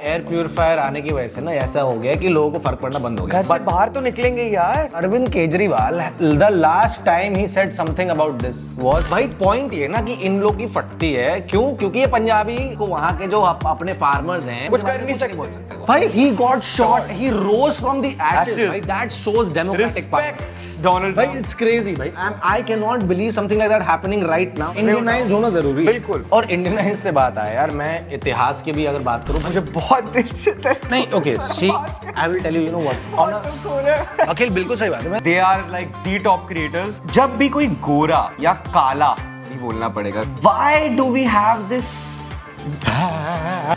Air purifier आने की वजह से ना ऐसा हो गया कि लोगों को फर्क पड़ना बंद हो गया। घर से बाहर तो निकलेंगे यार। Arvind Kejriwal the last time he said something about this was, भाई पॉइंट ये ना कि इन लोग की फटती है क्यों, क्योंकि ये पंजाबी को वहां के जो अपने फार्मर्स हैं कुछ कर नहीं सकते। भाई he got shot, he rose from the ashes, भाई that shows democratic power. Donald भाई इट्स क्रेजी भाई, I can not believe something like that happening right now. Indianized होना जरूरी है बिल्कुल। और इंडियनाइज से बात है यार, मैं इतिहास की भी अगर बात करूं मुझे बहुत दिल से नहीं, okay see I will tell you know what Akhil बिल्कुल सही बात है। They are like the top creators. जब भी कोई गोरा या काला नहीं बोलना पड़ेगा, why do we have this?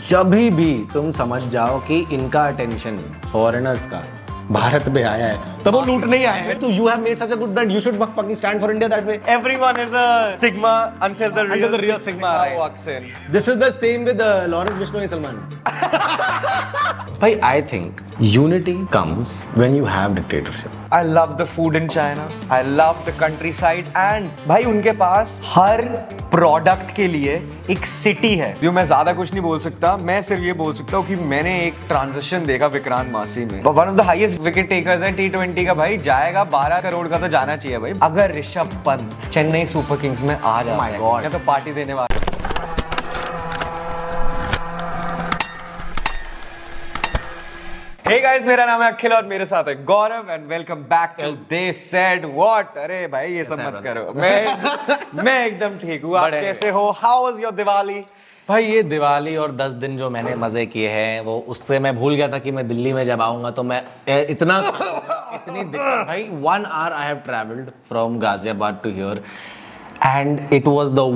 जब भी तुम समझ जाओ कि इनका अटेंशन फॉरेनर्स का भारत में आया है, तब वो लूट नहीं आए हैं। तो you have made such a good brand, you should fucking stand for India that way. Everyone is a Sigma until the real Sigma walks in. This is the same with Lawrence Vishnu and Salman. Bhai, I think unity comes when you have dictatorship. I love the food in China. I love the countryside and भाई उनके पास हर product के लिए एक city है। जो मैं ज्यादा कुछ नहीं बोल सकता, मैं सिर्फ ये बोल सकता हूँ कि मैंने एक ट्रांजिशन देखा विक्रांत मासी में। One of the highest wicket takers है T20 का, भाई जाएगा 12 करोड़ का तो जाना चाहिए भाई। अगर ऋषभ पंत चेन्नई सुपर किंग्स में आ जाता है, God. या तो पार्टी देने वाला। Hey guys, मेरा नाम है अखिल और मेरे साथ है Gaurav and welcome back to the said what. अरे भाई ये सब मत करो, मैं एकदम ठीक हूँ। आप कैसे हो? How was your Diwali? भाई ये दिवाली और 10 दिन जो मैंने मजे किए हैं, वो उससे मैं भूल गया था कि मैं दिल्ली में जब आऊंगा तो मैं इतनी दिक्कत। भाई 1 hour I have traveled from Ghaziabad to here and it was the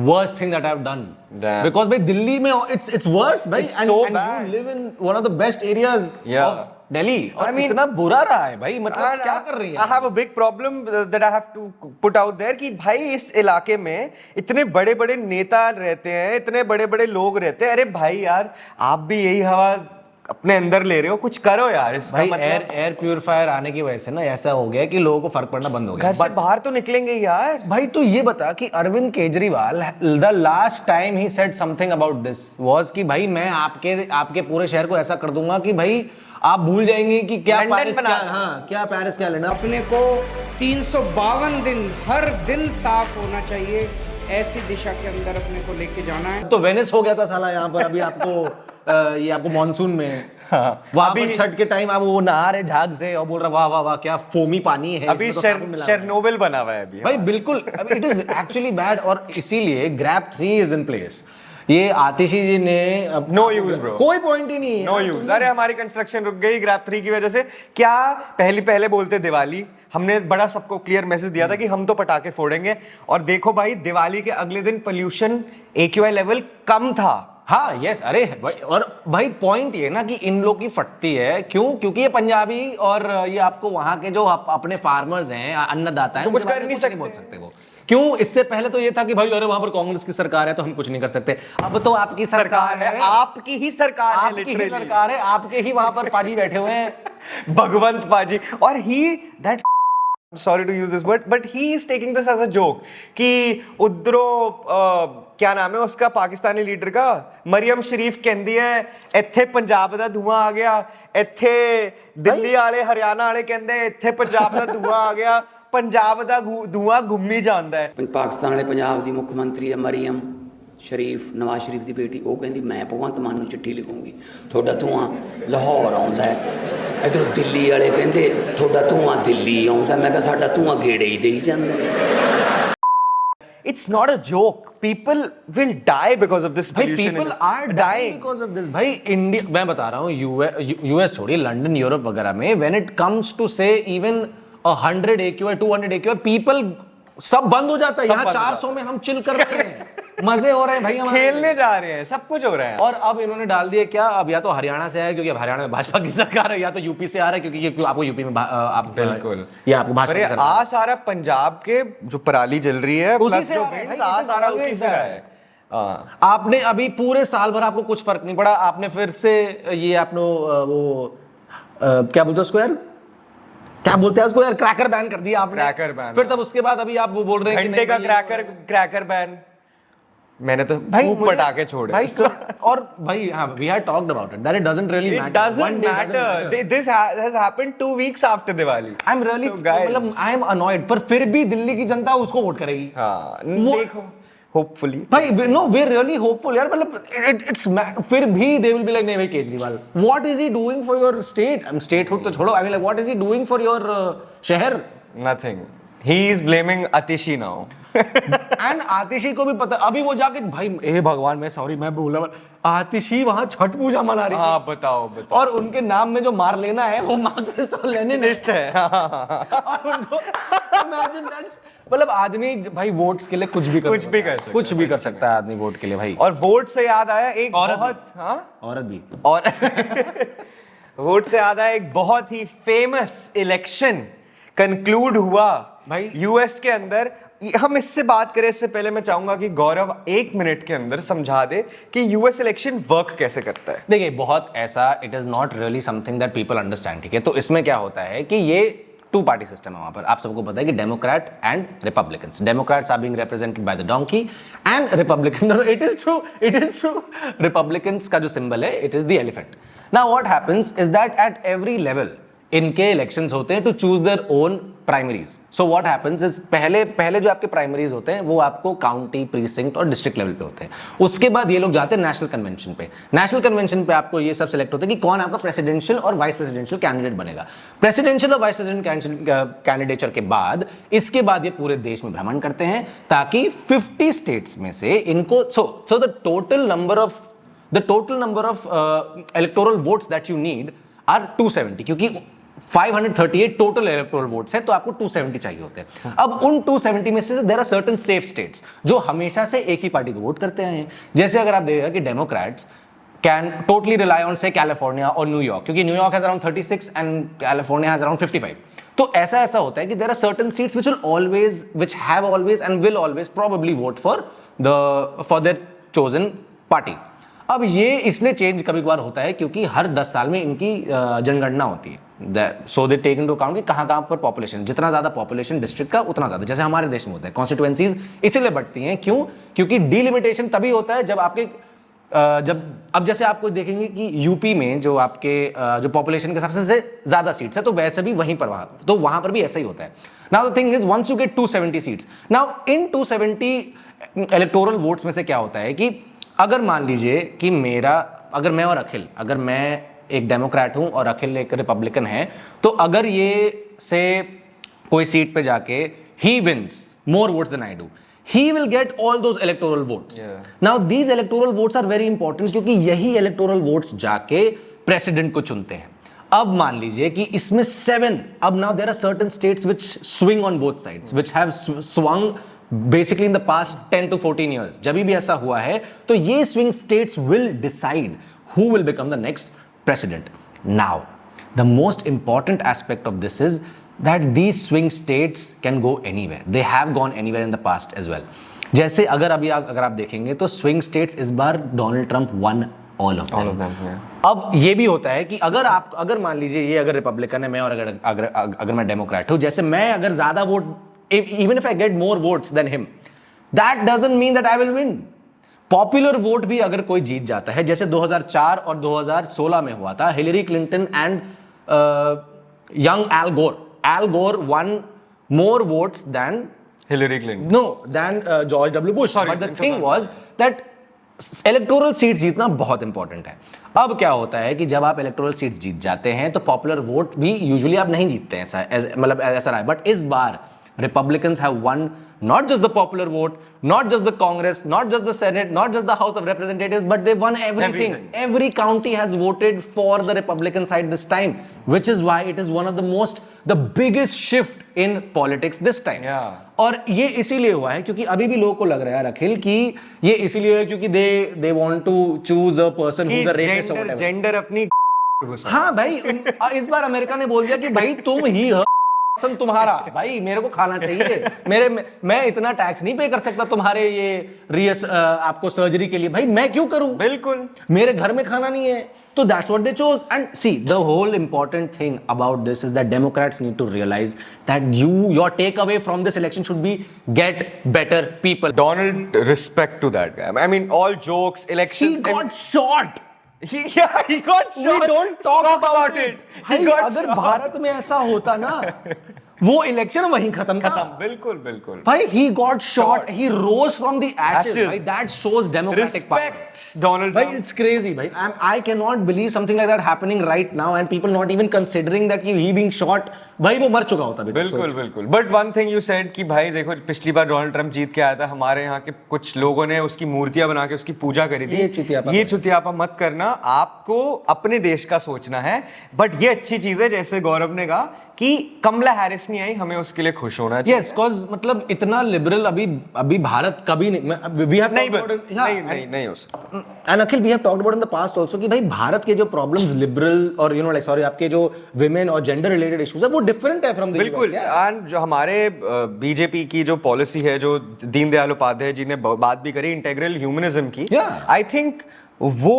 worst thing that I've done. Damn. Because भाई दिल्ली में it's worse भाई, It's so and bad. you live in one of the best areas Yeah. of Delhi. और I mean, इतना बुरा रहा है भाई, मतलब क्या कर रही है? I have a big problem that I have to put out there कि भाई इस इलाके में इतने बड़े बड़े नेता रहते हैं, इतने बड़े बड़े लोग रहते हैं। अरे भाई यार, आप भी यही हवा अपने अंदर ले रहे हो, कुछ करो यार। इसका भाई मतलब एयर प्यूरिफायर आने की वजह से ना ऐसा हो गया कि लोगों को फर्क पड़ना बंद हो गया। घर से बाहर तो निकलेंगे यार। भाई तू ये बता कि Arvind Kejriwal the last time he said something about this was कि भाई मैं आपके पूरे शहर को ऐसा कर दूंगा कि भाई आप भूल जाएंगे कि क्या पेरिस क्या, हाँ क्या पेरिस क्या लेना। अपने को 352 दिन हर दिन साफ होना चाहिए, ऐसी दिशा के अंदर अपने को लेके जाना है। तो वेनिस हो गया था साला यहाँ पर, अभी आपको ये आपको मानसून में वहां पर छठ के टाइम आप वो नहा रहे झाग से और बोल रहा वाह वाह वाह क्या फोमी पानी है। अभी शेरनोबिल बना हुआ है अभी। भाई बिल्कुल, इट इज एक्चुअली बैड और इसीलिए ग्रैब 3 इज इन प्लेस। ये आतिशी जी ने नो यूज ब्रो, कोई पॉइंट ही नहीं है। No use. अरे हमारी कंस्ट्रक्शन रुक गई ग्रैब 3 की वजह से। क्या पहले बोलते दिवाली, हमने बड़ा सबको क्लियर मैसेज दिया था कि हम तो पटाखे फोड़ेंगे, और देखो भाई दिवाली के अगले दिन पोल्यूशन AQI लेवल कम था। हाँ यस, अरे और भाई पॉइंट ये ना कि इन लोग की फटती है क्यों, क्योंकि ये पंजाबी और ये आपको वहां के जो अपने फार्मर्स हैं, अन्नदाता हैं, तो कुछ कर नहीं बोल सकते वो क्यों। इससे पहले तो ये था कि भाई अरे वहां पर कांग्रेस की सरकार है तो हम कुछ नहीं कर सकते। अब तो आपकी सरकार है, आपकी ही सरकार है, आपकी ही सरकार है, आपके ही वहां पर पाजी बैठे हुए हैं, भगवंत पाजी। और ही that sorry to use this word but he is taking this as a joke कि उधरों क्या नाम है उसका पाकिस्तानी लीडर का, मरियम शरीफ कहती है इत्थे पंजाब दा धुआं आ गया, इत्थे दिल्ली वाले हरियाणा वाले कहते इत्थे पंजाब दा धुआं आ गया, पंजाब दा धुआं घुम्मी जांदा है। पाकिस्तान वाले पंजाब की मुख्य मंत्री है मरियम शरीफ, नवाज शरीफ की बेटी, वो कहती मैं भगवंत मान नूं चिट्ठी लिखूंगी, थोड़ा धुआं लाहौर आउंदा है। इधरों दिल्ली वाले कहते थोड़ा धुआं दिल्ली आउंदा, मैं कहा साडा धुआं गेड़े ही देई जांदा। It's not a joke. People will die because of this भाई pollution. people are dying because of this। भाई इंडिया, मैं बता रहा हूँ यूएस छोड़िए, लंदन यूरोप वगैरह में when it comes to say even 100 AQI 200 AQI people सब बंद हो जाता है। यहाँ 400 में हम चिल कर रहे हैं, मजे हो रहे हैं भाई, हमारे खेलने जा रहे हैं, सब कुछ हो रहा है। और अब इन्होंने डाल दिया क्या, अब या तो हरियाणा से आया क्योंकि अब हरियाणा में भाजपा की सरकार है, या तो यूपी से आ रहा है क्योंकि ये आपको यूपी में आप बिल्कुल ये आपको भाजपा की सरकार आ सारा पंजाब के जो पराली जल रही है उसी plus से जो आ रहा है winds भाई, आ ये सारा तो उसी से always रहा है। हाँ। आपने अभी पूरे साल भर आपको कुछ फर्क नहीं पड़ा, आपने फिर से ये आपने वो क्या बोलते हैं उसको यार, क्या बोलते हैं उसको यार, क्रैकर बैन कर दिया आपने। Cracker ban. फिर तब उसके बाद अभी आप वो बोल रहे हैं घंटे का क्रैकर बैन। मैंने तो खूब पटाखे छोड़े भाई और भाई हाँ we had talked about it that it doesn't really it matter. doesn't One day doesn't matter. matter. This has happened 2 weeks after Diwali. I'm really So, guys, मतलब I am annoyed पर फिर भी दिल्ली की जनता उसको वोट करेगी हाँ वो- देखो hopefully भाई no we're really hopeful यार मतलब फिर भी they will be like नहीं भाई Kejriwal what is he doing for your state statehood तो छोड़ो I mean like what is he doing for your शहर nothing. He is blaming Atishi now. And Atishi को भी पता अभी वो जाके भाई हे भगवान मैं सॉरी मैं भूला आतिशी वहां छठ पूजा मना रही हाँ बताओ थी और उनके नाम में जो मार लेना है वो मार्क्सिस्ट और लेनिनिस्ट है और उनको इमेजिन दैट्स मतलब आदमी भाई वोट्स के लिए कुछ भी कर कुछ भी कर सकता है आदमी वोट के लिए भाई और वोट से याद आया एक औरत बहुत हाँ औरत भी और वोट से याद आया एक बहुत ही फेमस इलेक्शन कंक्लूड हुआ भाई यूएस के अंदर हम इससे बात करें इससे पहले मैं चाहूंगा कि गौरव 1 मिनट के अंदर समझा दे कि यूएस इलेक्शन वर्क कैसे करता है देखिए बहुत ऐसा it is not really something that people understand ठीक है तो इसमें क्या होता है कि ये 2 पार्टी सिस्टम है वहां पर आप सबको पता है कि Democrat and Republicans Democrats are being represented by the donkey and Republican it is true Republicans का जो सिंबल है it is the elephant now what happens is that at every level इनके इलेक्शंस होते हैं to choose their own primaries so what happens is पहले जो आपके primaries होते हैं वो आपको काउंटी प्रीसिंक्ट और डिस्ट्रिक्ट लेवल पे होते हैं उसके बाद ये लोग जाते हैं नेशनल कन्वेंशन पे नेशनल कन्वेंशन पे आपको ये सब सिलेक्ट होता है कि कौन आपका प्रेसिडेंशियल और वाइस प्रेसिडेंशियल कैंडिडेट बनेगा प्रेसिडेंशियल और वाइस प्रेसिडेंट कैंडिडेचर के बाद इसके बाद ये पूरे देश में भ्रमण करते हैं ताकि 50 स्टेट्स में से इनको so the total number of electoral votes that you need are 270 क्योंकि 538 टोटल इलेक्टोरल वोट्स है तो आपको 270 चाहिए होते हैं अब उन 270 में से there are certain safe states जो हमेशा से एक ही पार्टी को वोट करते आए हैं जैसे अगर आप देखिएगा कि democrats can totally rely on say California और न्यूयॉर्क क्योंकि New York has around 36 and California has around 55 तो ऐसा होता है कि there are certain seats which have always and will always probably vote for their chosen party अब ये इसलिए चेंज कभी कभार होता है क्योंकि हर 10 साल में इनकी जनगणना होती है सो दे टेक इनटू अकाउंट कि कहाँ पर पॉपुलेशन जितना ज्यादा पॉपुलेशन डिस्ट्रिक्ट का उतना ज्यादा जैसे हमारे देश में होता है कॉन्स्टिट्यूएंसीज इसीलिए बढ़ती हैं क्यों क्योंकि डिलिमिटेशन तभी होता है जब आपके अब जैसे आपको देखेंगे कि यूपी में जो आपके जो पॉपुलेशन के सबसे ज्यादा सीट्स है तो वैसे भी वहीं पर वहां पर भी ऐसा ही होता है now the thing is once you get 270 seats now इन 270 इलेक्टोरल वोट्स में से क्या होता है कि अगर मान लीजिए कि अगर मैं और अखिल अगर मैं एक डेमोक्रेट हूं और अखिल एक रिपब्लिकन है तो अगर ये से कोई सीट पे जाके he wins more votes than I do he will get all those electoral votes now these electoral votes are very important क्योंकि यही electoral votes जाके president को चुनते हैं अब मान लीजिए कि इसमें 7 अब now there are certain states which swing on both sides which have swung basically in the past 10 to 14 years जब भी ऐसा हुआ है तो ये swing states will decide who will become the next president now the most important aspect of this is that these swing states can go anywhere they have gone anywhere in the past as well जैसे अगर आप देखेंगे तो swing states इस बार Donald Trump won all of them अब ये भी होता है कि अगर मान लीजिए ये अगर रिपब्लिकन है मैं और अगर मैं डेमोक्रेट हूं जैसे मैं अगर ज्यादा vote even if I get more votes than him that doesn't mean that I will win popular vote भी अगर कोई जीत जाता है जैसे 2004 और 2016 में हुआ था Hillary Clinton and young Al Gore won more votes than Hillary Clinton. No, than George W. Bush. But the thing was that electoral seats जीतना बहुत इंपॉर्टेंट है अब क्या होता है कि जब आप इलेक्टोरल सीट्स जीत जाते हैं तो पॉपुलर वोट भी यूजुअली आप नहीं जीतते हैं ऐसा रहा है बट इस बार Republicans have won not just the popular vote, not just the Congress, not just the Senate, not just the House of Representatives, but they won everything. Every county has voted for the Republican side this time, which is why it is one of the biggest shift in politics this time. Yeah. और ये इसीलिए हुआ है क्योंकि अभी भी लोगों को लग रहा है अखिल कि ये इसीलिए है क्योंकि they want to choose a person who's a rapist or whatever. Gender अपनी हाँ भाई इस बार अमेरिका ने बोल दिया कि भाई तुम ही हो सन तुम्हारा भाई, मेरे को खाना चाहिए। मैं इतना टैक्स नहीं पे कर सकता तुम्हारे ये आपको सर्जरी के लिए, भाई मैं क्यों करूं? बिल्कुल, मेरे घर में खाना नहीं है। तो that's what they chose. And see the whole important thing about this is that democrats need to realise that your take away from this election should be get better people. Donald, respect to that guy. I mean, all jokes, He elections. got shot. He got shot. We don't talk about it. He भाई got अगर shot. Bharat में ऐसा होता ना, वो election वहीं खत्म था। बिल्कुल, बिल्कुल. भाई he got shot. He rose from the ashes. Ashes. भाई that shows democratic power. Respect Donald भाई Trump. it's crazy भाई. I cannot believe something like that happening right now and people not even considering that he being shot. भाई वो मर चुका होता अभी तक, बिल्कुल, सोच। बिल्कुल. But one thing you said कि भाई देखो पिछली बार डोनाल्ड ट्रम्प जीत के आया था, हमारे यहाँ के कुछ लोगों ने उसकी मूर्तियां बना के उसकी पूजा करी थी। ये चुतियापा मत करना, आपको अपने देश का सोचना है। बट ये अच्छी चीज है, जैसे गौरव ने कहा कि कमला हैरिस नहीं आई, हमें उसके लिए खुश होना चाहिए। Yes, cause मतलब इतना लिबरल अभी भारत कभी नहीं, we have नहीं हो सकता। And Akhil, we have talked about in the past also कि भाई भारत के जो प्रॉब्लम्स लिबरल और सॉरी आपके जो विमेन और जेंडर रिलेटेड इश्यूज है वो डिफरेंट है फ्रॉम द बिल्कुल। एंड जो हमारे बीजेपी की जो पॉलिसी है, जो दीनदयाल उपाध्याय जी ने बात भी करी इंटेग्रल ह्यूमनिज्म की, आई थिंक वो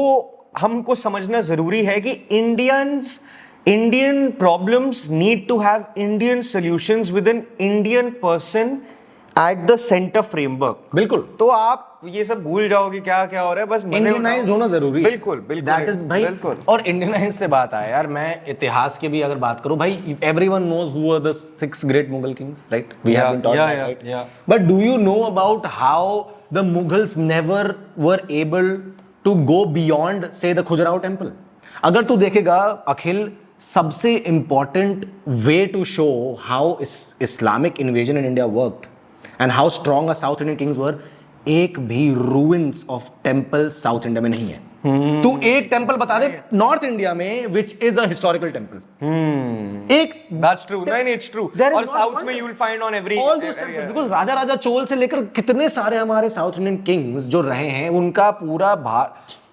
हमको समझना जरूरी है कि Indian problems need to have Indian solutions with an Indian person at the centre framework. बिल्कुल। तो आप ये सब भूल जाओगे क्या क्या हो रहा है, बस इंडियनाइज्ड होना जरूरी है। बिल्कुल, बिल्कुल। दैट इज भाई। बिल्कुल। और इंडियनाइज से बात आया यार, मैं इतिहास के भी अगर बात करूं भाई, everyone knows who were the 6 great Mughal kings, right? We have been taught that, right? But do you know about how the Mughals never were able to go beyond say the Khajuraho temple? अगर तू देखेगा अखिल, सबसे important way to show how Islamic invasion in India worked and how strong south Indian kings were, एक भी ruins of temple south India में नहीं है। तू एक टेंपल बता दे नॉर्थ इंडिया में which is a historical temple. एक दैट्स ट्रू, नहीं इट्स ट्रू। और साउथ में you will find on every all those temples, because Raja Chola से लेकर कितने सारे हमारे साउथ इंडियन किंग्स जो रहे हैं, उनका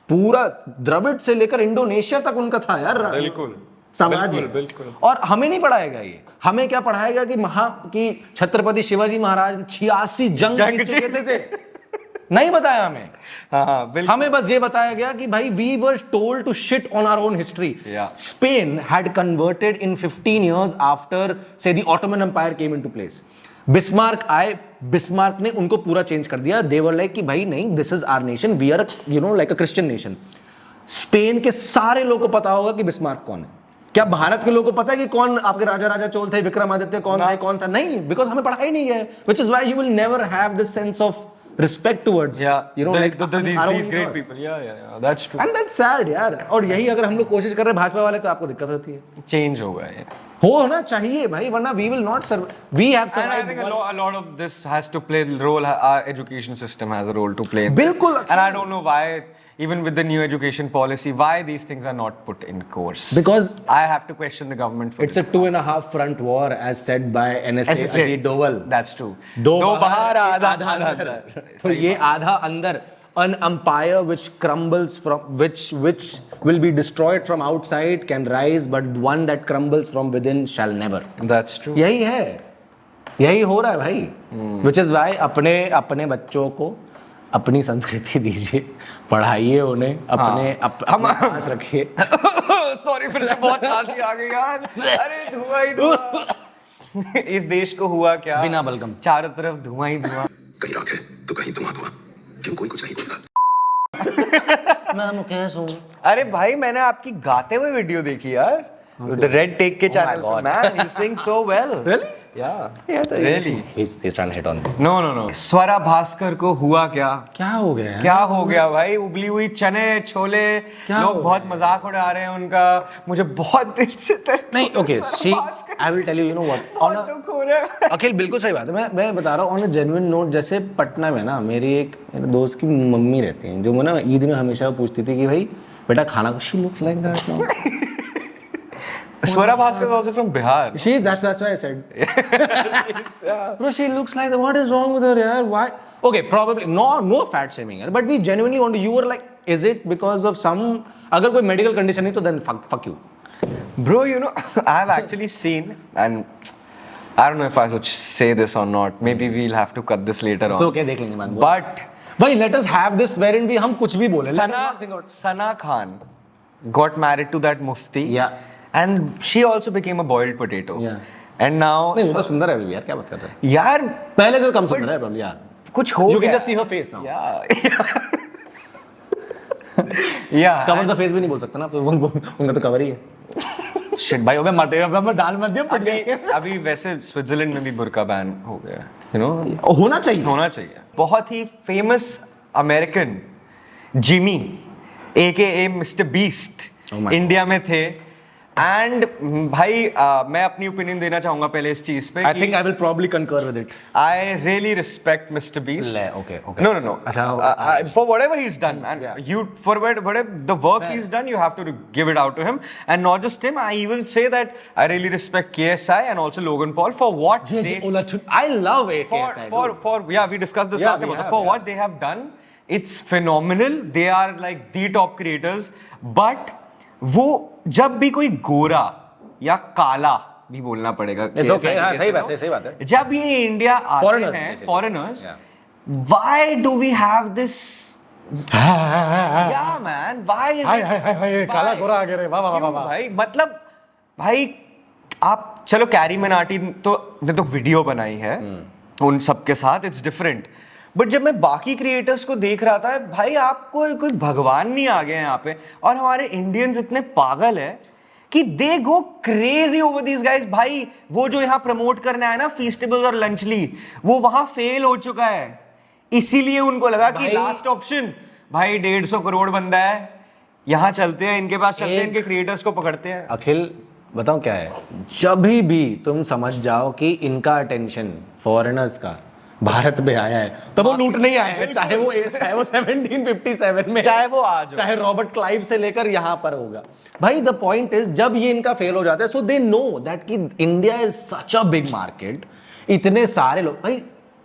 पूरा द्रविड़ से लेकर इंडोनेशिया तक उनका था यार। बिल्कुल साम्राज्य। बिल्कुल। और हमें नहीं पढ़ाएगा ये, हमें क्या पढ़ाएगा कि छत्रपति शिवाजी महाराज 86 जंग जीत चुके थे। नहीं बताया हमें। हमें बस ये बताया गया कि भाई we were told to shit on our own history. Spain had converted in 15 years after से the Ottoman empire came into place. Bismarck आए, बिस्मार्क ने उनको पूरा चेंज कर दिया। दे वर लाइक कि भाई नहीं, this is our nation, we are like a Christian nation. Spain के सारे लोगों को पता होगा कि बिस्मार्क कौन है। क्या भारत के लोगों को पता है कि कौन आपके राजा चोल थे, विक्रमादित्य कौन था? नहीं, बिकॉज हमें पढ़ाई नहीं है। Which is why you will never have this sense of respect towards like these great people. That's true. And that's sad यार। और यही अगर हम लोग कोशिश कर रहे हैं भाजपा वाले, तो आपको दिक्कत होती है। चेंज होगा ये, होना चाहिए भाई, वरना we will not serve, we have survived। And I think a lot of this has to play the role, our education system has a role to play in बिल्कुल। this. And I don't know why, even with the new education policy, why these things are not put in course, because I have to question the government for it's a 2.5 front war as said by NSA Ajit Doval। That's true। दो बाहर आधा अंदर। तो ये आधा अंदर, an empire which crumbles from which will be destroyed from outside can rise, but one that crumbles from within shall never। That's true। यही हो रहा है भाई। which is why अपने बच्चों को अपनी संस्कृति दीजिए, पढ़ाइए उन्हें, अपने पास रखिए। सॉरी, फिर से बहुत खांसी आ गई यार। अरे धुआं ही धुआं। इस देश को हुआ क्या? बिना बलगम, चारों तरफ धुआं ही धुआं। कहीं राख है तो कहीं धुआं, क्यों कोई कुछ नहीं बोलता। मैं मुकेश हूँ। अरे भाई, मैंने आपकी गाते हुए वीडियो देखी यार, द रेड टेक के चैनल पे। Man, you sing so well. Really? Yeah, really। He's trying to hit on me। No। Swara Bhaskar को हुआ क्या? क्या हो गया? क्या हो गया भाई? उबली हुई चने छोले, लोग बहुत मजाक उड़ा रहे हैं उनका। मुझे बहुत दिल से दर्द। नहीं, okay, see, I will tell you know what। अखिल बिल्कुल सही बात है। मैं बता रहा हूँ on a genuine note। जैसे पटना में ना, मेरे दोस्त की मम्मी रहती हैं, जो ना ईद में हमेशा पूछती थी कि भाई बेटा खाना को, she looks like that now। Swara Bhaskar is also from Bihar। That's why I said। Bro, she looks like that. What is wrong with her, yaar? Why? Okay, probably no fat shaming, yaar. But we genuinely want to. You were like, is it because of some? अगर कोई medical condition नहीं तो then fuck you। Bro, you know, I have actually seen, and I don't know if I should say this or not. Maybe we'll have to cut this later on. It's okay, देख लेंगे बाद में। But भाई let us have this wherein we हम कुछ भी बोले। Let us not think about- Sana Khan got married to that mufti. Yeah. And she also became a boiled potato. Yeah. And now नहीं वो तो सुंदर है अभी भी यार, क्या बात कर रहे हैं? यार पहले से कम सुंदर है probably, yeah. कुछ हो You गया। can just see her face now. Yeah. Cover the face भी नहीं बोल सकता ना, तो उनका तो कवर ही है। शिट भाई, अबे मटे, अबे मैं डाल मत दियो, पट जाएंगे। अभी वैसे स्विट्जरलैंड में भी बुर्का बैन हो गया, you know? होना चाहिए। होना चाहिए। बहुत ही famous American Jimmy AKA mister Beast Oh my India में थे। एंड भाई मैं अपनी ओपिनियन देना चाहूंगा पहले इस चीज पे। I think I will probably concur with it. I really respect Mr. Beast. Okay. No. अच्छा, For whatever he's done, and for whatever the work he's done, you have to give it out to him. And not just him, I even say that I really respect KSI and also Logan Paul for what they I love AKSI. for we discussed this Yeah, last time we also. have, For yeah. what they have done, it's phenomenal. They are like the top creators. But वो जब भी कोई गोरा या काला भी बोलना पड़ेगा, It's okay, हाँ, सही बात है। जब ये इंडिया आते Foreigners, हैं basically. Foreigners, Yeah. why do we have this? Yeah, man. Why is it? हाय काला गोरा आ गया रे, वाह वाह क्यों वाह। भाई? मतलब भाई आप चलो कैरी मनाटी तो ने तो वीडियो बनाई है उन सबके साथ, इट्स डिफरेंट। बट जब मैं बाकी क्रिएटर्स को देख रहा था, भाई आपको कोई भगवान नहीं आ गया यहाँ पे, और हमारे इंडियंस इतने पागल है कि they go crazy over these guys. भाई वो जो यहाँ प्रमोट करने आया ना फीस्टेबल और लंचली, वो वहां फेल हो चुका है, इसीलिए उनको लगा कि लास्ट ऑप्शन भाई 150 करोड़ बंदा है, यहाँ चलते हैं, इनके पास चलते हैं, इनके क्रिएटर्स को पकड़ते हैं। अखिल बताऊं क्या है, जब भी तुम समझ जाओ कि इनका अटेंशन फॉरेनर्स का भारत में आया है, तो वो लूट नहीं आया है, चाहे वो 1757 में, चाहे वो आज, चाहे रॉबर्ट क्लाइव से लेकर यहाँ पर होगा। भाई द पॉइंट इज, जब ये इनका फेल हो जाता है, सो दे नो दैट कि India is such a big market, इतने सारे लोग। भाई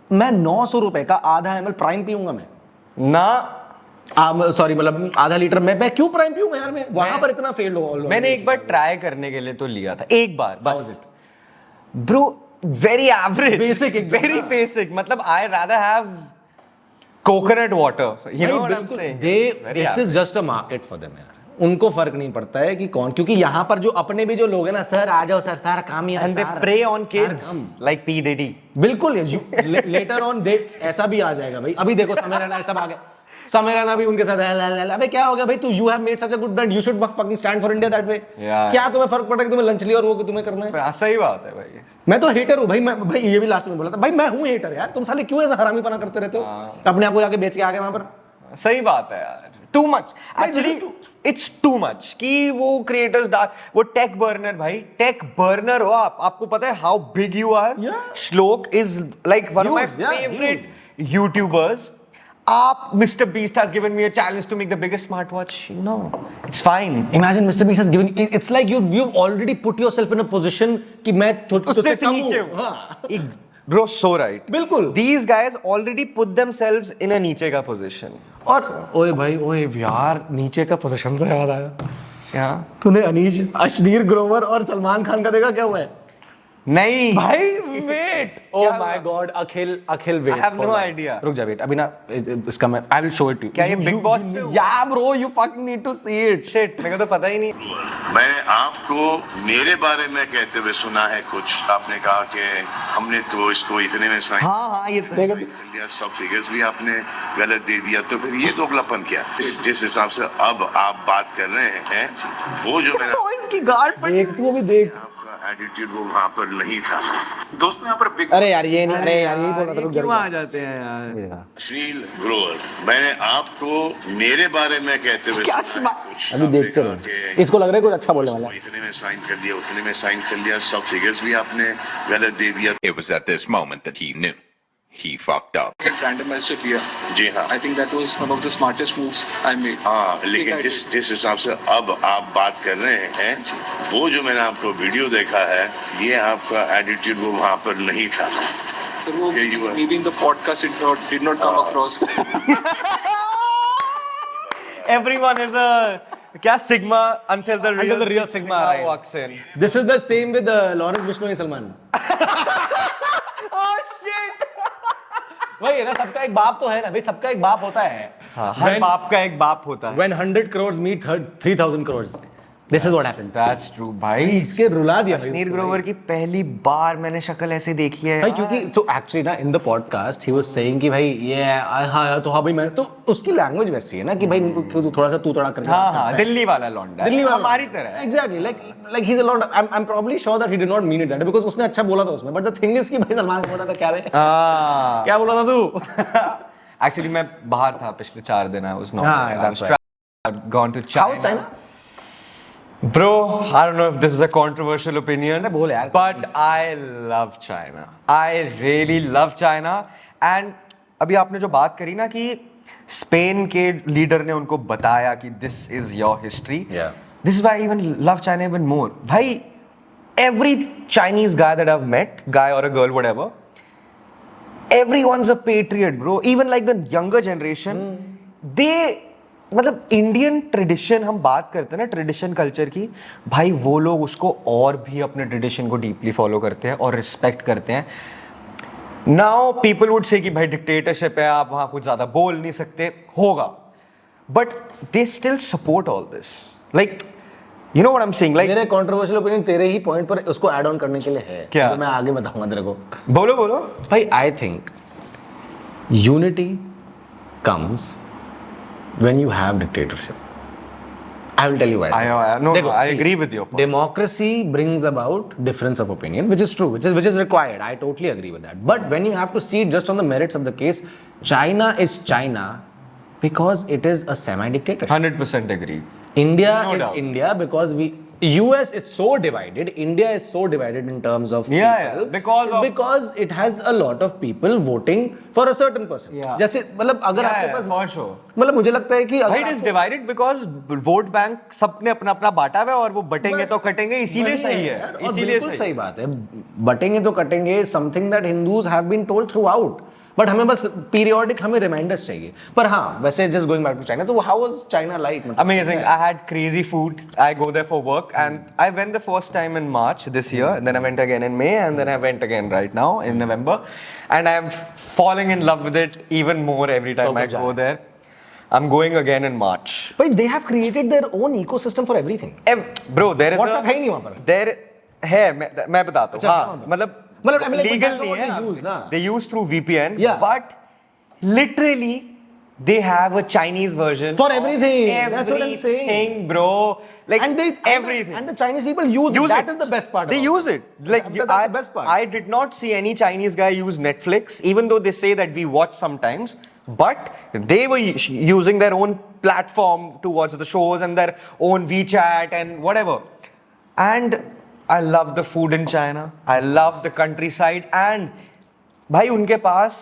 मैं 900 रुपए का आधा ml प्राइम पीऊंगा मैं ना, सॉरी मतलब आधा लीटर में मैं क्यों प्राइम पीऊंगा यार? मैं वहां पर इतना फेल हो। मैंने एक बार ट्राई करने के लिए तो लिया था, एक बार बस bro, very average, Basic, very basic. मतलब I rather have coconut water. You know what I'm saying? This is just a market for them यार। उनको फर्क नहीं पड़ता है कि कौन, क्योंकि यहाँ पर जो अपने भी जो लोग हैं ना, सर आ जाओ सर काम ही है, And they prey on kids like P Diddy. बिल्कुल लेटर ऑन दे ऐसा भी आ जाएगा भाई। अभी देखो समय रैना सब आ गया, समय रैना भी उनके साथ अबे क्या हो गया भाई, तू you have made such a good brand, you should fucking stand for India that way. क्या तुम्हें फर्क पड़ रहा है कि तुम्हें लंचली और वो तुम्हें करना है? सही बात है भाई। मैं तो हेटर हूँ भाई, मैं भाई ये भी लास्ट में बोला था भाई, मैं हूँ हेटर यार। तुम साले क्यों ऐसा हरामीपना करते रहते हो, अपने आप को जाके बेच के आ गए वहां पर। सही बात है यार, too much actually, it's too much कि वो क्रिएटर्स वो टेक बर्नर, भाई टेक बर्नर हो आप, आपको पता है हाउ बिग यू आर। श्लोक is like one of my favourite YouTubers. आप Mr. Beast has given me a challenge to make the biggest smartwatch. No, it's fine. Imagine Mr. Beast has given, it's like you've already put yourself in a position कि मैं उससे से नीचे हूँ। हाँ। Bro, so right. बिल्कुल। These guys already put themselves in a नीचे का position. और ओए भाई ओए यार, नीचे का पोजीशन से याद आया, क्या तूने अश्नीर ग्रोवर और सलमान खान का देखा क्या हुआ है? नहीं भाई wait, oh my God, Akhil wait, I have no idea. रुक जा वेट, अभी ना इसका मैं I will show it to you. क्या ये बिग बॉस पे हुआ? या bro you fucking need to see it. Shit, मेरे को तो पता ही नहीं। मैंने आपको मेरे बारे में कहते हुए सुना है कुछ, आपने कहा कि हमने तो इसको इतने में साइन हाँ ये तो कर लिया, सब फिगर्स भी आपने गलत दे दिया, तो फिर ये दोगलापन क्या? जिस हिसाब से अब आप बात कर रहे हैं, वो जो मेरा इसकी गार्ड पर देख तू अभी देख, आपका एटीट्यूड वो वहां पर नहीं था। दोस्तों यहाँ पर बिग अरे यार ये नहीं, अरे यार यही बोल रहा था, रुक जा, क्यों आ जाते हैं यार? अश्लील ग्रोवर, मैंने आपको मेरे बारे में कहते हुए क्या सुना है कुछ, अभी आपने देखते कहा रहो, कि इसको लग रहा है कुछ अच्छा बोलने वाला है। इतने में साइन कर दिया, उतने में साइन कर लिया, सब फिगर्स भी आपने गलत दे दिया। It was at this moment that he knew he fucked up. randomized here. जी हाँ, I think that was one of the smartest moves I made. हाँ, लेकिन जिस हिसाब से अब आप बात कर रहे हैं, वो जो मैंने आपको वीडियो देखा है, ये आपका एटीट्यूड वो वहाँ पर नहीं था। So वो Yeah, you were. maybe in the podcast it did not come across. Everyone is a क्या sigma until the real Sigma walks in. This is the same with Lawrence Bishnoi and Salman. वही है ना, सबका एक बाप तो है ना भाई, सबका एक बाप होता है। हाँ, हर When- बाप का एक बाप होता है। When 100 crores meet 3,000 crores, this is what happens. That's true भाई। इसके रुला दिया भाई अश्नीर उसको ग्रोवर की पहली बार मैंने शक्ल ऐसे देखी है भाई, क्योंकि तो एक्चुअली ना in the podcast he was saying कि भाई ये हाँ तो हाँ भाई मैंने तो उसकी लैंग्वेज वैसी है ना कि भाई इनको क्यों थोड़ा सा तू थोड़ा करके हाँ बात हाँ, करता है। दिल्ली वाला लौंडा है। दिल्ली वाला हमारी तरह। Exactly like he is a लौंडा। I am probably sure that he did not mean it that because उसने अच्छा बोला था उसमें, बट द थिंग इज कि भाई सलमान खान का क्या है, क्या बोला था तू? एक्चुअली मैं बाहर था पिछले 4 दिन। आई वाज हाँ, not gone to How is China? Bro, I don't know if this is a controversial opinion, अरे बोल यार। but I love China. I really love China. And अभी आपने जो बात करी ना कि स्पेन के लीडर ने उनको बताया कि this is your history. Yeah. This is why I even love China even more. भाई, every Chinese guy that I've met, guy or a girl, whatever, everyone's a patriot, bro. Even like the younger generation, they मतलब Indian tradition हम बात करते हैं ना, tradition culture की, भाई वो लोग उसको और भी अपने ट्रेडिशन को डीपली फॉलो करते हैं और रिस्पेक्ट करते हैं। नाउ पीपल वुड से कि भाई डिक्टेटरशिप है, आप वहां कुछ ज्यादा बोल नहीं सकते, होगा, but they still support all this. Like you know what I am saying, like मेरे कंट्रोवर्शियल ओपिनियन तेरे ही पॉइंट पर उसको ऐड ऑन करने के लिए है, क्या? जो मैं आगे बताऊंगा तेरे को। बोलो बोलो। भाई I think unity comes when you have dictatorship. I will tell you why. I agree with your point. Democracy brings about difference of opinion, which is true, which is required. I totally agree with that. But when you have to see it just on the merits of the case, China is China because it is a semi-dictatorship. 100% agree. India No is doubt. India because US is so divided. India is so divided in terms of Yeah, people because it has a lot of people voting for a certain person. Yeah. जैसे मतलब अगर आपके पास for sure. मतलब मुझे लगता है कि भाई, it is divided because vote bank सबने अपना अपना बांटा हुआ है और वो बटेंगे तो कटेंगे, इसीलिए सही है, इसीलिए सही बात है, बटेंगे तो कटेंगे, something that Hindus have been told throughout, but हमें बस पीरियोडिक हमें रिमाइंडर्स चाहिए। पर हाँ, वैसे just going back to China, तो how was China like? Amazing. I had crazy food. I go there for work, and I went the first time in March this year, and then I went again in May, and then I went again right now in November, and I'm falling in love with it even more every time I go there. I'm going again in March. But they have created their own ecosystem for everything. Bro, there is WhatsApp है ही नहीं वहाँ पर। There है, मैं बताता हूँ। हाँ, मतलब I mean, like, legal that's not नहीं what है। they use, ना। They use through VPN, Yeah. but literally they have a Chinese version For of everything. That's what I'm saying. everything, bro. Like everything. And the Chinese people use it. That is the best part. They about use it. Like That's the best part. I did not see any Chinese guy use Netflix, even though they say that we watch sometimes. But they were using their own platform to watch the shows and their own WeChat and whatever. And I love the food in China. I love the countryside. And भाई उनके पास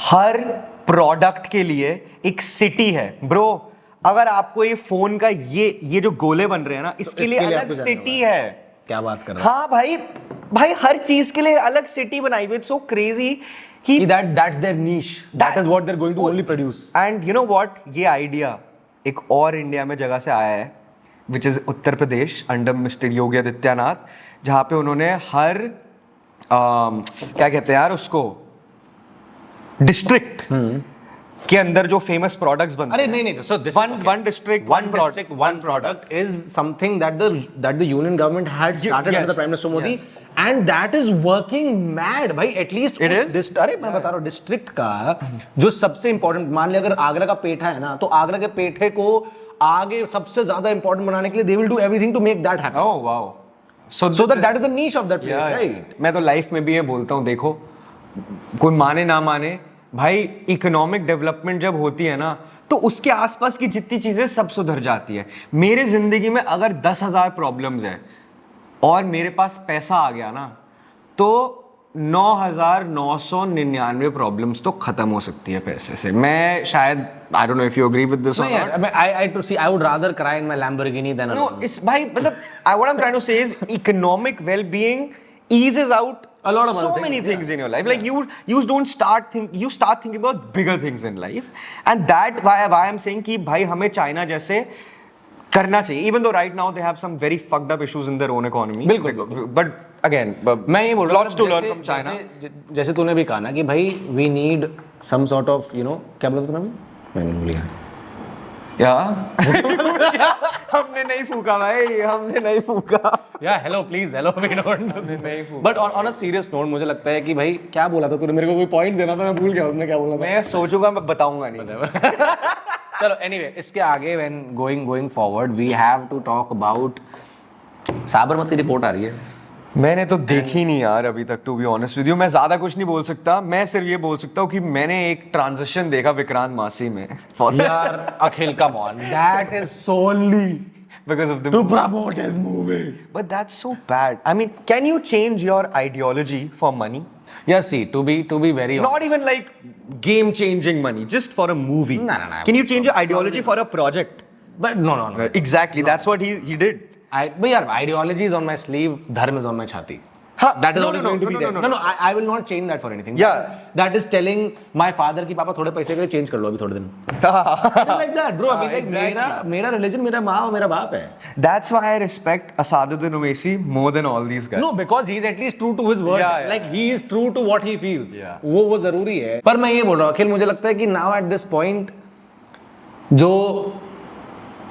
हर product के लिए एक city है, bro. अगर आपको ये phone का ये जो गोले बन रहे हैं ना, इसके लिए अलग सिटी है। क्या बात कर रहे हैं? हाँ भाई हर चीज के लिए अलग सिटी बनाई हुई। इट्स सो क्रेजी कि that's their niche. That is what they're going to only produce. And you know what, ये आइडिया एक और इंडिया में जगह से आया है, which is Uttar Pradesh under mister Yogi Adityanath, जहाँ पे उन्होंने हर क्या कहते हैं यार उसको, डिस्ट्रिक्ट के अंदर जो फेमस प्रोडक्ट्स बनते हैं। अरे नहीं, so this one district, one product is something that the union government had started yes, under the Prime Minister Modi, yes. and that is working mad भाई। at least It is? अरे मैं बता रहा हूँ, डिस्ट्रिक्ट का जो सबसे important, मान लिया अगर आगरा का पेठा है ना, तो आगरा के पेठे को आगे सबसे ज्यादा इंपॉर्टेंट बनाने के लिए they will do everything to make that happen. Oh wow. So that is the niche of that place, right? मैं तो लाइफ में भी ये बोलता हूँ, देखो कोई माने ना माने भाई, इकोनॉमिक डेवलपमेंट जब होती है ना, तो उसके आसपास की जितनी चीजें सब सुधर जाती है। मेरे जिंदगी में अगर 10,000 प्रॉब्लम्स है और मेरे पास पैसा आ गया ना, तो 9,999 प्रॉब्लम्स तो खत्म हो सकती है पैसे से। मैं शायद, I don't know if you agree with this और not. I would rather cry in my Lamborghini than No, it's भाई मतलब what I'm trying to say is economic well-being eases out a lot of so other many things, things in your life. Like you don't start thinking about bigger things in life, and that why I'm saying कि भाई हमें China जैसे करना चाहिए, even though right now they have some very fucked up issues in their own economy. बिल्कुल। But again, मैं ये बोल रहा हूँ lots to learn from China. जैसे तूने भी कहा ना कि भाई we need some sort of you know, क्या बोला तूने अभी, मैंने भूल गया। हमने नहीं फूका भाई, हमने नहीं फूका। या hello please, hello we don't. But on a serious note मुझे लगता है कि भाई क्या बोला था तूने, मेरे को कोई पॉइंट देना था, मैं भूल गया उसने क्या बोला था। मैं सोचूंगा, मैं बताऊंगा नहीं। चलो एनीवे, इसके आगे when going forward we have to talk about Sabarmati report आ रही है। मैंने तो देखी नहीं यार अभी तक, to be honest with you. मैं ज्यादा कुछ नहीं बोल सकता, मैं सिर्फ ये बोल सकता हूँ कि मैंने एक ट्रांजिशन देखा विक्रांत मासी में। यार Akhil come on, that is solely because of the to promote his movie. But that's so bad. I mean, can you change your ideology for money? Yeah, see, to be very Not honest, even like game changing money, just for a movie. No. Can you change your ideology for a project? but no. Exactly, that's what he did. But यार ideology is on my sleeve, dharma is on my छाती. हाँ, That is no, always no, going to be no, there. no, no, No, I will not change that for anything. Yeah. That is telling my father कि पापा थोड़े पैसे के लिए change कर लो अभी थोड़े दिन। Like that, bro. अभी like मेरा religion मेरा माँ और मेरा बाप है। That's why I respect Asaduddin Owaisi more than all these guys. No, because he is at least true to his words. Yeah. Like he is true to what he feels. Yeah. वो जरूरी है। पर मैं ये बोल रहा हूँ अखिल, मुझे लगता है कि now at this point जो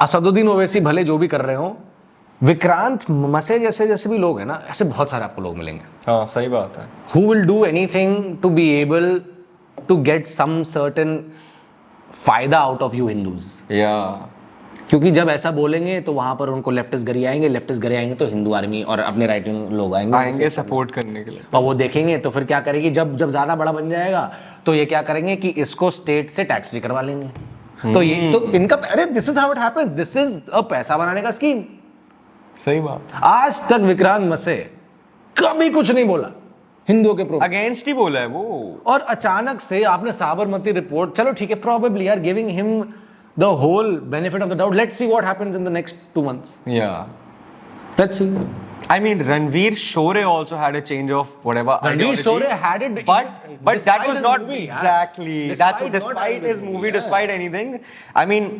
असदुद्दीन ओवैसी भले जो भी कर रहे हो, विक्रांत मसे जैसे भी लोग हैं ना, ऐसे बहुत सारे आपको लोग मिलेंगे हाँ, सही बात है। who will do anything to be able to get some certain फायदा out of you Hindus. Yeah. क्योंकि जब ऐसा बोलेंगे तो वहां पर उनको लेफ्टिस्ट गरी आएंगे तो हिंदू आर्मी और अपने राइट विंग लोग आएंगे सपोर्ट करने के लिए। और वो देखेंगे तो फिर क्या करेगी, जब ज्यादा बड़ा बन जाएगा तो ये क्या करेंगे कि इसको स्टेट से टैक्स फ्री करवा लेंगे। तो ये तो इनका, अरे this is how it happens, this is a पैसा बनाने का स्कीम। सही बात। आज तक विक्रांत मसे कभी कुछ नहीं बोला हिंदुओं के प्रो, अगेंस्ट ही बोला है वो। और अचानक से आपने साबरमती रिपोर्ट, चलो ठीक है, probably are giving him the whole benefit of the doubt, let's see what happens in the next 2 months. Let's see. I mean, Ranveer Shore also had a change of whatever. Ranveer ideology. Shore had it, but that despite was his not movie, yeah. exactly. That's Despite despite not his movie, yeah. despite anything. I mean,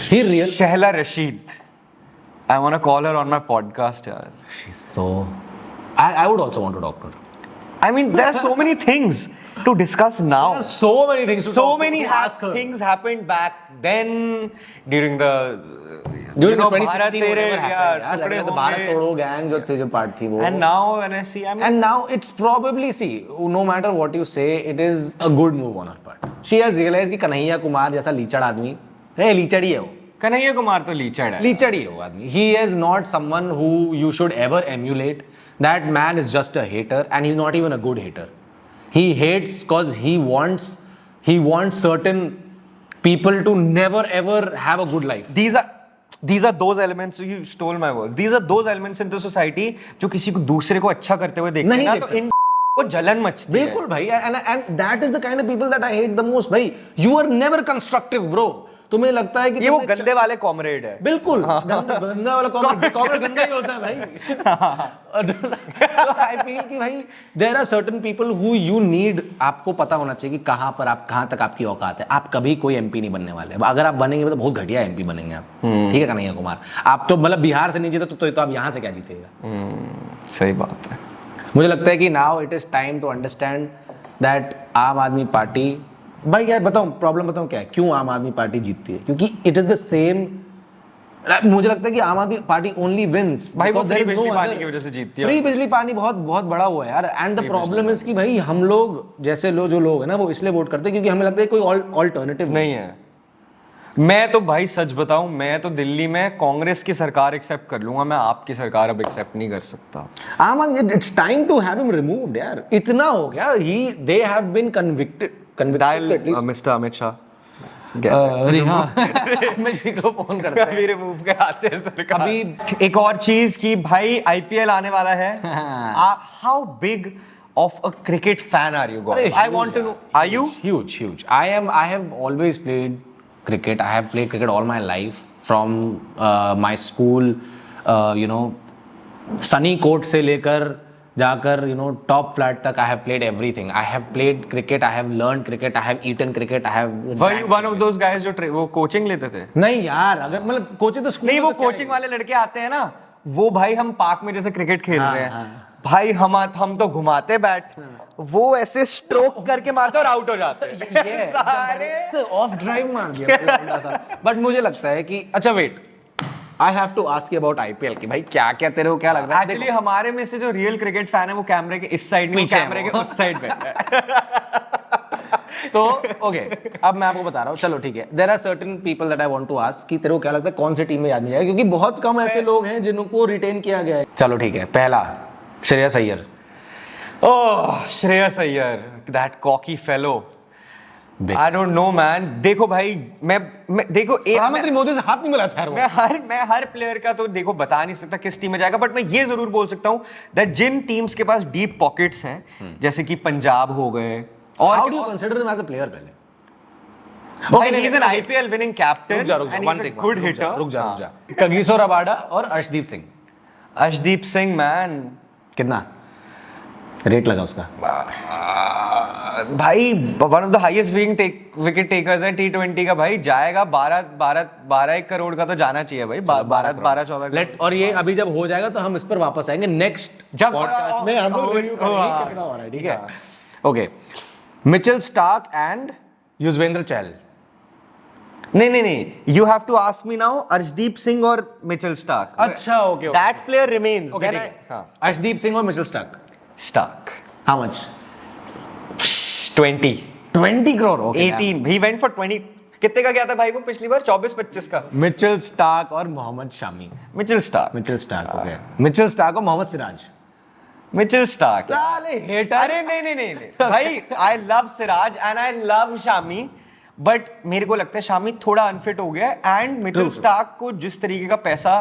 He real. Shehla Rashid. I want to call her on my podcast, yaar. She's so. I would also want to talk to her. I mean, there are so many things to discuss now. There are so many things. So many things happened back then during the During the Bharat 2016 Tere, whatever happened, yeah, टुकड़े the होंगे. Bharat Todo gang जो थे, जो part थी वो. And now when I see, I mean, And now it's probably, see, no matter what you say, it is a good move on her part. She has realized कि कन्हैया कुमार जैसा लीचड़ आदमी है, लीचड़ ही है वो. कन्हैया कुमार तो लीचड़ है। लीचड़ ही है वो आदमी. He is not someone who you should ever emulate. That man is just a hater, and he's not even a good hater. He hates because he wants certain people to never ever have a good life. These are those elements, you stole my word. These are those elements in the society जो किसी को दूसरे को अच्छा करते हुए देखते नहीं हैं ना, देख तो सकते। इन को जलन मचती है। बिल्कुल भाई, and that is the kind of people that I hate the most. भाई, you are never constructive, bro. तुम्हें लगता है कि ये वो तुमने गंदे वाले कॉमरेड है। बिल्कुल गंदा वाला कॉमरेड गंदा ही होता है भाई। तो आई फील कि भाई there are certain people who you need, आपको पता होना चाहिए कि कहाँ पर आप, कहाँ तक आपकी औकात है। आप कभी कोई एमपी नहीं बनने वाले, अगर आप बनेंगे तो बहुत घटिया एमपी बनेंगे आप, ठीक है कन्हैया कुमार। आप तो मतलब बिहार से नहीं जीते तो आप यहाँ से क्या जीतेगा। सही बात है। मुझे लगता है कि now it is time to understand that Aam Aadmi party, भाई यार बताऊं प्रॉब्लम बताऊं क्या है, क्यों आम आदमी पार्टी जीतती है, क्योंकि इट इज द सेम। मुझे लगता है कि आम आदमी पार्टी ओनली विंस भाई वो फ्री बिजली पानी की वजह से जीतती है। फ्री बिजली पानी बहुत बहुत बड़ा हुआ है यार। एंड द प्रॉब्लम इज कि भाई हम लोग जैसे जो लोग है ना, वो इसलिए वोट करते हैं क्योंकि हमें लगता है कोई ऑल्टरनेटिव नहीं है। मैं तो भाई सच बताऊं, मैं तो दिल्ली में कांग्रेस की सरकार एक्सेप्ट कर लूंगा, मैं आपकी सरकार अब एक्सेप्ट नहीं कर सकता। Aam Aadmi, it's time to have him removed यार, इतना हो गया। They have been convicted mister Amit Shah अरे हाँ अमित जी को फोन करते हैं, अभी रिमूव कराते हैं सरकार। अभी एक और चीज कि भाई आईपीएल आने वाला है। How big of a cricket fan are you, Gaurav? I want to know. Are you? Huge. I have always played cricket. I have played cricket all my life from my school. You know, Sunny Court से लेकर जाकर top flat तक I have played everything. I have played cricket, I have learn cricket, I have eaten cricket, I have. वही one of those guys जो वो coaching लेते थे. नहीं यार, अगर मतलब कोचिंग तो स्कूल नहीं, में वो तो क्या कोचिंग वाले लड़के आते हैं ना, वो भाई हम पार्क में जैसे क्रिकेट खेल रहे हैं, भाई हम तो घुमाते बैट, वो ऐसे स्ट्रोक करके मारते और आउट हो जाते हैं सारे. ऑफ ड्राइव मार दिया. बट मुझे लगता है कि अच्छा wait, I have to ask you about IPL की भाई, क्या क्या तेरे को क्या लग रहा है? एक्चुअली हमारे में से जो रियल क्रिकेट फैन है वो कैमरे के इस साइड में, पीछे है कैमरे के वो. उस साइड पे. तो ओके, अब मैं आपको बता रहा हूँ. चलो ठीक है, there are certain people that I want to ask कि तेरे को क्या लगता है कौन सी टीम में याद नहीं जाएगा, क्योंकि बहुत कम ऐसे लोग हैं जिनको रिटेन किया गया है. चलो ठीक है, पहला Shreyas Iyer. Oh, Shreyas Iyer, that cocky fellow. I don't know man. देखो भाई, मैं देखो प्रधानमंत्री मोदी से हाथ नहीं मिलाता यार वो. मैं हर प्लेयर का तो देखो बता नहीं सकता किस टीम में जाएगा, बट मैं ये जरूर बोल सकता हूँ दैट जिन टीम्स के पास डीप पॉकेट्स हैं, जैसे कि पंजाब हो गए, और how do you consider him as a player पहले? भाई he is an IPL winning captain रुक जा, and he is a good hitter. रुक जा. कगिसो रबाडा और अर्शदीप सिंह. अर्शदीप सिंह मैन, कितना रेट लगा उसका? भाई one of the highest wicket takers है T20 का. भाई जाएगा 12 करोड़ का तो जाना चाहिए भाई. 12-14 लेट, और ये अभी जब हो जाएगा तो हम इस पर वापस आएंगे नेक्स्ट जब पॉडकास्ट में. हम लोग रिव्यू करेंगे कितना हो रहा है. ठीक है, okay. Mitchell Starc and Yuzvendra Chahal. नहीं, you have to ask me now Arshdeep Singh और मिचेल स्टार्क. अच्छा, okay. That player remains. Okay, ठीक है. अर्शदीप सिंह और Mitchell Starc. Starc how much? 20 crore. Okay. 18. He went for 20. कितने का गया था भाई वो पिछली बार? 24-25 का. मिचेल स्टार्क और Mohammed Shami. Mitchell Starc. Mitchell Starc, okay. Mitchell Starc और मोहम्मद सिराज. Mitchell Starc. साले हेटर. अरे नहीं भाई, I love Siraj and I love Shami, but मेरे को लगता है शामी थोड़ा अनफिट हो गया है. एंड मिचेल स्टार्क को जिस तरीके का पैसा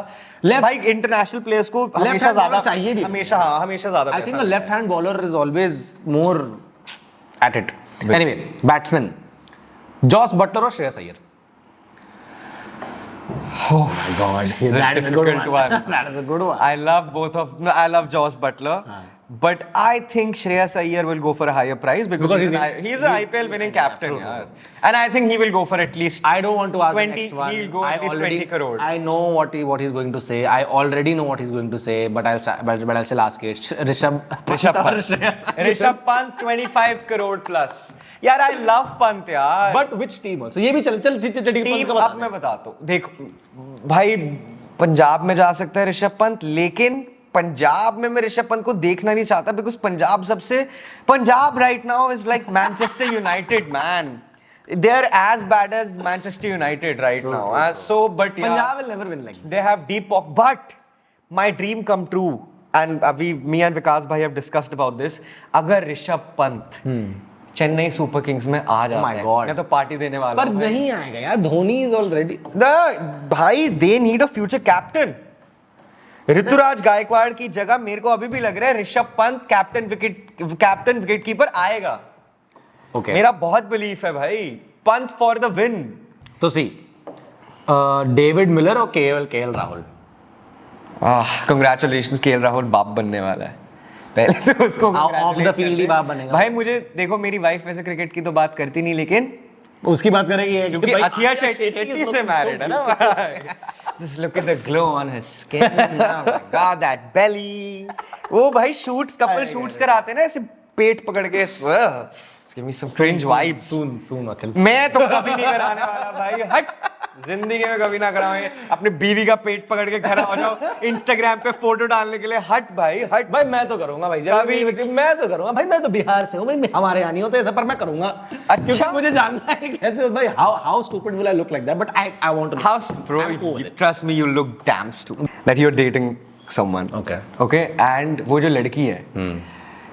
भाई इंटरनेशनल प्लेयर्स को हमेशा ज्यादा चाहिए भी, हमेशा ज्यादा. I think a left hand bowler is always more at it. Anyway, batsman Jos Buttler और Shreyas Iyer. Oh my God, that is a good one. That is a good one. I love Josh Butler. But I think Shreyas Iyer will go for a higher price because he's an IPL winning captain. And I think he will go for at least. I don't want to ask 20, the next one. He'll go at least 20 crores. I know what he's going to say. I already know what he's going to say, but I'll still ask it. Rishabh Pant 25 crore plus. यार I love Pant यार. But which team also? ये भी चल team अब मैं बताता हूँ. देखो भाई, पंजाब में जा सकता है ऋषभ पंत, लेकिन पंजाब में मैं ऋषभ पंत को देखना नहीं चाहता because Punjab right now is like Manchester United man. They are as bad as Manchester United right now. So, but yeah, Punjab will never win like this. they have deep pocket. But my dream come true, and me and Vikas bhai have discussed about this. अगर Rishabh Pant Chennai super Kings में आ जाता है, मैं तो party देने वाला हूं. पर नहीं आएगा यार, धोनी इज ऑलरेडी. भाई they need a future captain. Ruturaj Gaikwad की जगह मेरे को अभी भी लग रहा है Rishabh Pant captain wicket keeper आएगा. ओके, मेरा बहुत बिलीफ है भाई. Pant for the win. तो सी डेविड मिलर और KL Rahul. Congratulations, KL Rahul बाप बनने वाला है. पहले तो उसको ऑफ द फील्ड ही बाप बनेगा भाई. मुझे देखो, मेरी वाइफ वैसे क्रिकेट की तो बात करती नहीं, लेकिन उसकी बात करेंगी क्योंकि अथिया शेट्टी से मैरिड है ना. Just look at the glow on her skin. Oh my God, that belly. वो भाई कपल शूट्स कराते हैं ना ऐसे पेट पकड़ के. Give me some cringe vibes. Soon अखिल. मैं तो कभी नहीं कराने वाला भाई. हट, जिंदगी में कभी ना कराएंगे. अपने बीवी का पेट पकड़ के खड़ा हो जाओ इंस्टाग्राम पे फोटो डालने के लिए. हट भाई, हट भाई. मैं तो करूंगा भाई, मैं तो करूंगा भाई. मैं तो बिहार से हूँ भाई, हमारे यहाँ नहीं होते ऐसा, पर मैं करूंगा. क्योंकि मुझे जानना है कैसे भाई. how stupid will I look like that, but I want to. How, bro, trust me, you look damn stupid that you're dating someone. Okay, and वो जो लड़की है,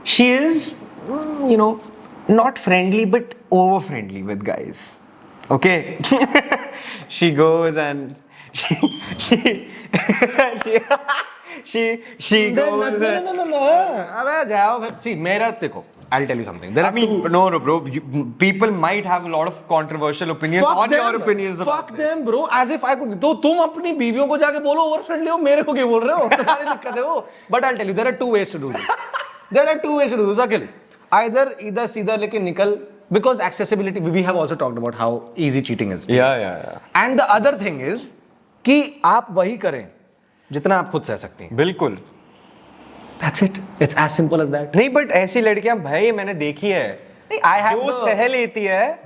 she is, you know, not friendly but over friendly with guys. Okay. She goes and she goes and No. अबे जाओ फिर. See, मेरा देखो, I'll tell you something. I mean, no, bro. People might have a lot of controversial opinions on your opinions. Fuck them, bro. As if I could. तो तुम अपनी बीवियों को जाके बोलो ओवर फ्रेंडली हो, मेरे को क्यों बोल रहे हो? तुम्हारी दिक्कत है वो. But I'll tell you, there are two ways to do this. There are two ways to do this, Akhil. Either सीधा लेके निकल, because accessibility, we have also talked about how easy cheating is. yeah. And the other thing is कि आप वही करें जितना आप खुद सह सकती हैं. बिल्कुल. That's it. It's as simple as that. नहीं, बट ऐसी लड़कियां भाई मैंने देखी है. I have जो सह लेती है.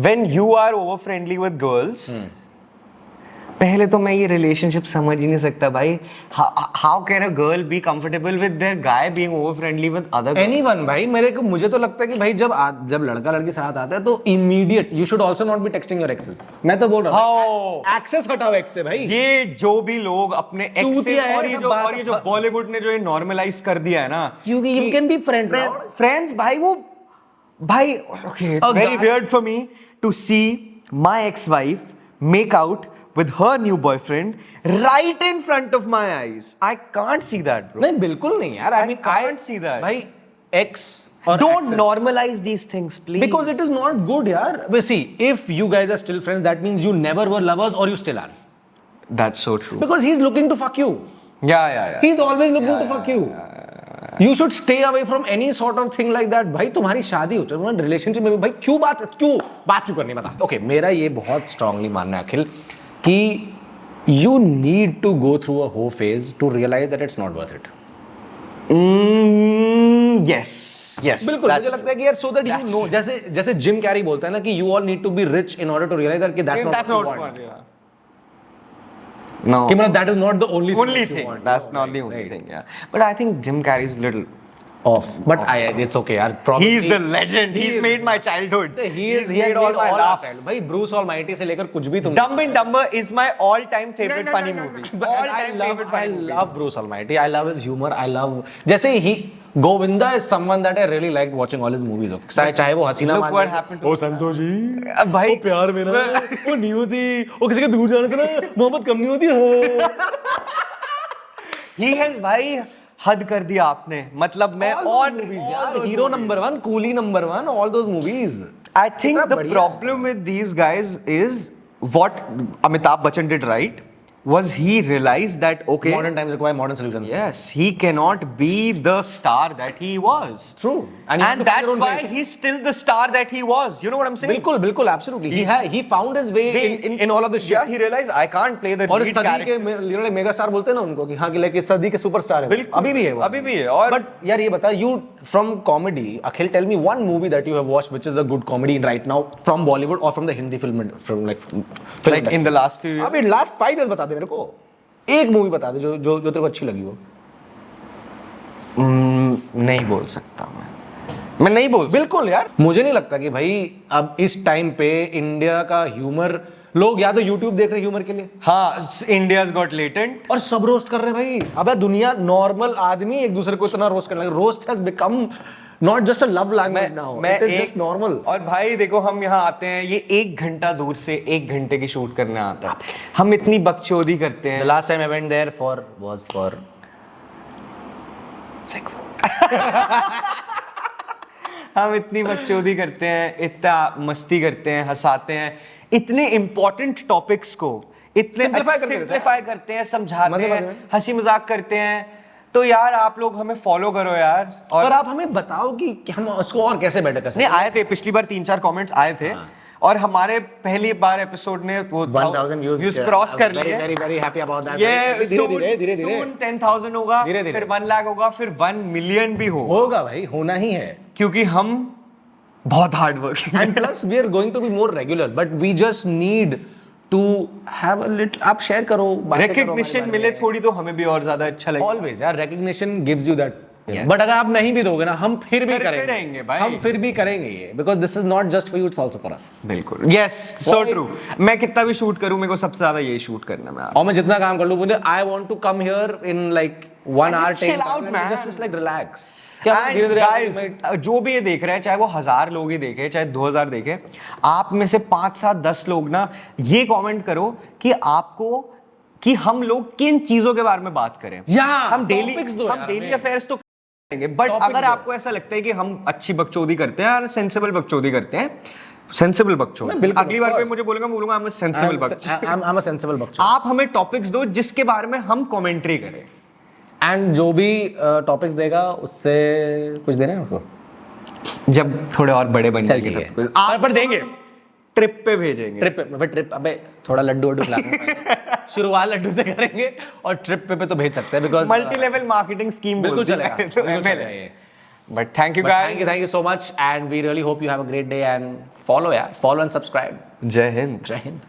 When you are over friendly with girls. पहले तो मैं ये रिलेशनशिप समझ ही नहीं सकता भाई. How can a girl be comfortable with their guy being over friendly with other girls? Anyone भाई, मुझे तो लगता है कि भाई जब लड़का लड़की साथ आता है तो immediate you should also not be texting your exes. मैं तो बोल रहा हूँ एक्सेस हटाओ एक्स से भाई. ये जो भी लोग अपने एक्स चूतिया है, और सब ये जो बॉलीवुड ने जो ये नॉर्मलाइज कर दिया है ना, क्योंकि you can be friends भाई. वो भाई okay, it's very weird for me to see my ex-wife make out with her new boyfriend right in front of my eyes. I can't see that, bro. नहीं बिल्कुल नहीं यार. I can't see that. भाई ex और Don't access. normalize these things, please. Because it is not good यार. But see, if you guys are still friends, that means you never were lovers or you still are. That's so true. Because he's looking to fuck you. Yeah. He's always looking to fuck you. You should stay away from any sort of thing like that. भाई तुम्हारी शादी हो चुकी है, relationship में भी भाई क्यों बात करनी बता. Okay, मेरा ये बहुत strongly मानना है अखिल कि you need to go through a whole phase to realize that it's not worth it. Yes. बिल्कुल मुझे लगता है कि यार so that you know, जैसे जिम कैरी बोलता है ना कि you all need to be rich in order to realize that कि that's not what you want. No. कि मतलब that is not the only Only thing. That's not the only thing. Yeah. But I think Jim Carrey's little off. But it's okay यार. Probably he's the legend. He's made my childhood. He has made all my laughs. भाई Bruce Almighty से लेकर कुछ भी तुम. Dumb and Dumber is my all-time favorite funny movie. All-time favorite funny movie. I love Bruce Almighty. I love his humor. I love जैसे Govinda is someone that I really liked watching all his movies. चाहे वो हसीना मान. Look what happened to. ओ संतोष जी. भाई वो प्यार में ना वो नहीं होती. वो किसी के दूर जाने से ना मोहब्बत कम नहीं होती. He has भाई हद कर दिया आपने. मतलब मैं और hero number 1, coolie number 1, all those movies. I think the problem with these guys is what Amitabh Bachchan did right was he realized that okay, Modern times require modern solutions. yes, he cannot be the star that he was. True. And you have And to find that's your own why place. he's still the star that he was. You know what I'm saying? बिल्कुल absolutely. He found his way in all of this shit. Yeah, he realized I can't play the और lead सदी के character. Mega star बोलते हैं ना उनको कि हाँ कि लेके सदी के सुपरस्टार है. बिल्कुल. अभी भी है वो. अभी भी है. और बट यार ये बता, you from comedy, Akhil, tell me one movie that you have watched which is a good comedy right now from Bollywood or from the Hindi film like in the last few years. अभी last 5 years बता दे मेरे को. एक movie बता दे जो तेरे को अच्छी लगी हो. नहीं बोल सकता मैं नहीं बोल. बिल्कुल यार, मुझे नहीं लगता कि भाई अब इस टाइम पे इंडिया का ह्यूमर लोग या तो YouTube देख रहे ह्यूमर के लिए. हाँ, India's got latent. और सब रोस्ट कर रहे हैं भाई. अबे दुनिया नॉर्मल आदमी एक दूसरे को इतना रोस्ट करने लगे. Roast has become not just a love language now. It is just normal. और भाई देखो, हम यहाँ आते हैं, ये 1 घंटा दूर से 1 घंटे की शूट करने आता है. हम इतनी बकचोदी करते हैं. The last time I went there was for sex. हम इतनी बकचोदी करते हैं, इतना मस्ती करते हैं, हंसाते हैं, इतने इंपॉर्टेंट टॉपिक्स को इतने सिंप्लीफाई करते हैं, समझाते हैं, हंसी मजाक करते हैं. तो यार आप लोग हमें फॉलो करो यार. और आप हमें बताओ कि हम उसको और कैसे बेटर कर सकते हैं. नहीं, आए थे पिछली बार 3-4 कमेंट्स आए थे. और हमारे पहली बार एपिसोड ने वो 1000 व्यूज क्रॉस कर लिए. Very very happy about that. ये धीरे-धीरे soon 10,000 होगा, फिर 1 लाख होगा, फिर 1 मिलियन भी होगा भाई, होना ही है. क्योंकि हम बहुत hard working and plus we are going to be more regular, but we just need to have a little. आप शेयर करो, रिकॉग्निशन मिले थोड़ी तो हमें भी और ज्यादा अच्छा लगेगा. ऑलवेज यार, recognition gives you that. But अगर आप नहीं भी दोगे ना, हम फिर भी करेंगे भाई. हम फिर भी करेंगे ये, because this is not just for you, it's also for us. बिल्कुल. Yes, so true. मैं कितना भी शूट करूं, मेरे को सबसे ज्यादा यही शूट करना है. और मैं जितना काम कर लूं, मुझे I want to come here in like 1 hour, chill out, man. just like relax. धीरे-धीरे जो भी ये देख रहे हैं, चाहे वो 1000 लोग ही देखे, चाहे 2000 देखे, आप में से 5, 7, 10 लोग ना ये कमेंट करो कि आपको कि हम लोग किन चीजों के बारे में बात करें. हम डेली अफेयर्स तो करेंगे, बट अगर आपको ऐसा लगता है कि हम अच्छी बकचोदी करते हैं, सेंसिबल बकचोदी करते हैं, सेंसिबल बकचोदी, अगली बार कोई मुझे बोलूंगा I'm a sensible बकचोदी. I'm a sensible बकचोदी. आप हमें टॉपिक्स दो जिसके बारे में हम कमेंट्री करें. एंड जो भी टॉपिक्स देगा उससे कुछ देना है उसको। जब थोड़े और बड़े बन चल जाएंगे ठीक है, तब कुछ- पर देंगे ट्रिप पे भेजेंगे। ट्रिप अबे थोड़ा लड्डू वड्डू खिला शुरुआत लड्डू से करेंगे और ट्रिप पे तो भेज सकते हैं because multi level marketing scheme बिल्कुल चलेगा, बिल्कुल चलेगा ये। But thank you guys, thank you so much and we really hope you have a great day and follow and subscribe. जय हिंद। जय हिंद।